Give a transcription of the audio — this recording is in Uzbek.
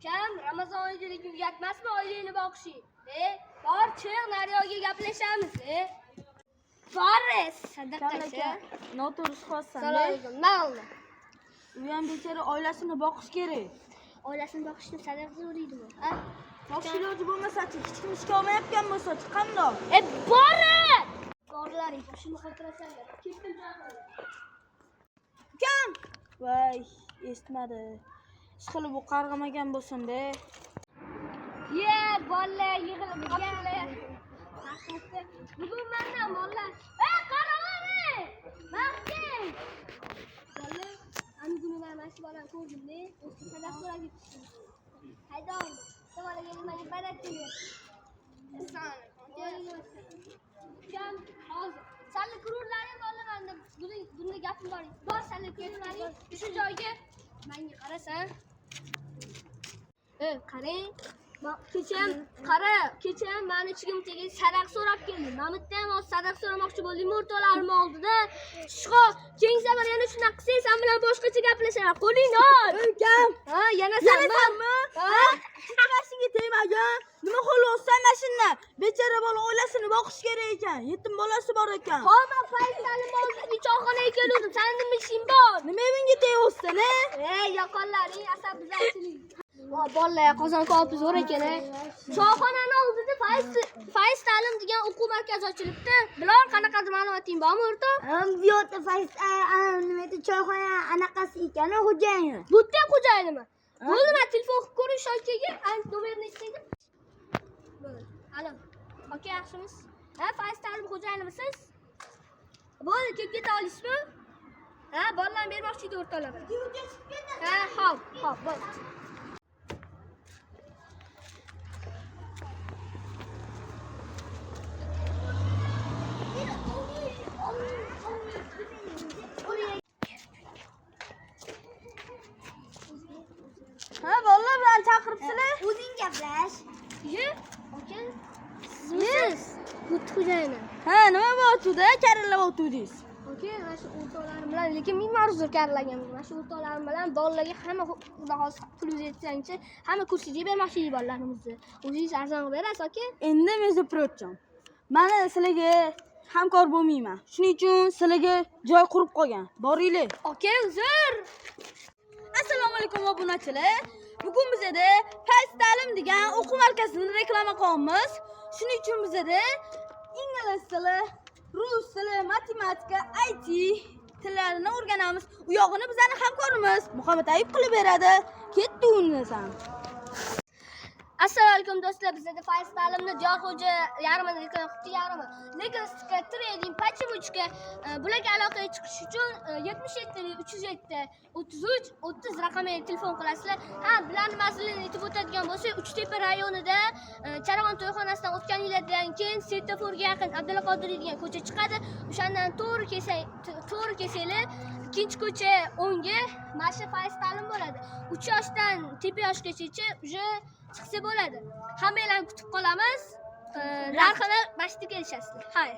Ukam, Ramazon oyidagi uyatmasmi oilayni boqishi? Bor, chiq, Naryoga gaplashamiz. Boris, sadaqachi. Noto'g'ri qolsan. Assalomu alaykum. Nima U ham bechora oilasini boqish kerak. Oilasini boqishni sadaqa so'raydimi? Bosh iloji bo'lmasa-chi, hech kim ishga olmayotgan bo'lsa-chi, qandoq? Boris! Borlar, shuni xotirasanglar. Ketdim joyga. Ukam! Voy, eshitmadi. Ishqilib bu qarg'amagan bo'lsin-da. Bolalar yig'ilib qoldilar. Bugun mendan bolalar. Qaranglar! Mahkam! Bolalar, ana bugun mana shu bolani ko'rdim-da, o'zi sadaqa so'rab ketdi. Hayda, savolaga nimaga barak keldi? Ukam, hozir salla kururlaring bolalar menda bunda gapim bor. Bor salla kururlaring shu joyga menga qarasan. Qarang. Kecha meni chigimchaga sadaqa so'rab keldi. Namitda ham sadaqa so'ramoqchi bo'ldim, o'rtalarim oldida. Shuqo, keng safar yana shunaqa qilsangiz, sen bilan boshqacha gaplashaman. Qo'lingni ol. Ukam! Yana sanmi? Qashingga tegmagan. Nima xo'lsan mashinani? Bechora bola oilasini boqish kerak ekan. Yetim bolasi bor ekan. Men Fayzlarim oldida bichoqxonaga keldim. Sening nima ishing bor? Nima menga teg'o'ssan, yoqonlaring asabizchilik. Bolalar qozon ko'pi zo'r ekan. Choyxonani oldida Fayz ta'lim degan o'quv markazi ochilibdi. Bilor qanaqadir ma'lumoting bormi, o'rtoq? Bu yerda Fayz nima edi, choyxona anaqasi ekan, xo'jayini. Bu yerda ham xo'jayinimi? Bo'ldi, men telefon qilib ko'rish okaga, nomerini aytsangiz. Alo. Aka, yaxshimiz? Fayz ta'lim xo'jayinimisiz? Bo'ldi, kelib keta olasizmi? Bolalarni bermoqchi edi o'rtoqlar. Xo'p, bo'ldi. Bolalar bilan chaqiribsizlar? O'zing gaplash. Aka, sizmisiz? Bu xo'jayini. Nima bo'tdi-da? Karillab o'tdingiz. Aka, mana shu o'rtoqlarim bilan, lekin men ma'ruzur karillaganman. Mana shu o'rtoqlarim bilan bolalarga hamma xudo xolis pul yetsangchi, hamma kursiga bermoqchi edik bolalarimizni. O'zingiz arzon qilib berasiz, aka? Endi men zaprotcham. Mana sizlarga hamkor bo'lmayman. Shuning uchun sizlarga joy qurib qo'ygan. Boringlar. Aka, uzr. Assalomu alaykum obunachilar. Bugun bizda Fayz ta'lim degan o'quv markazini reklama qilyapmiz. Shuning uchun bizda ingliz tili, rus tili, matematika, IT tillarini o'rganamiz. U yog'ini bizning hamkorimiz Muhammad Ayub qilib beradi. Ketdi unisam. Assalomu alaykum do'stlar, bizda Fayz ta'limni Diyorxo'ja yarmini yarmi. Linguistika, trading, pachivuchka bularga aloqaga chiqish uchun 77 307 33 30 raqamiga telefon qilasizlar. Bularni mas'ulini aytib o'tadigan bo'lsak, Uchtepa rayonida Charog'on to'yxonasidan o'tganingizdan keyin svetoforga yaqin Abdulla Qodiriy degan ko'cha chiqadi. O'shandan to'g'ri kelsanglar, ikkinchi ko'cha o'ngga mana shu Fayz ta'lim bo'ladi. 3 yoshdan tepa yoshgacha uje chiqsa bo'ladi. Hammalarni kutib qolamiz. Narxini bashta kelishasizlar. Xayr.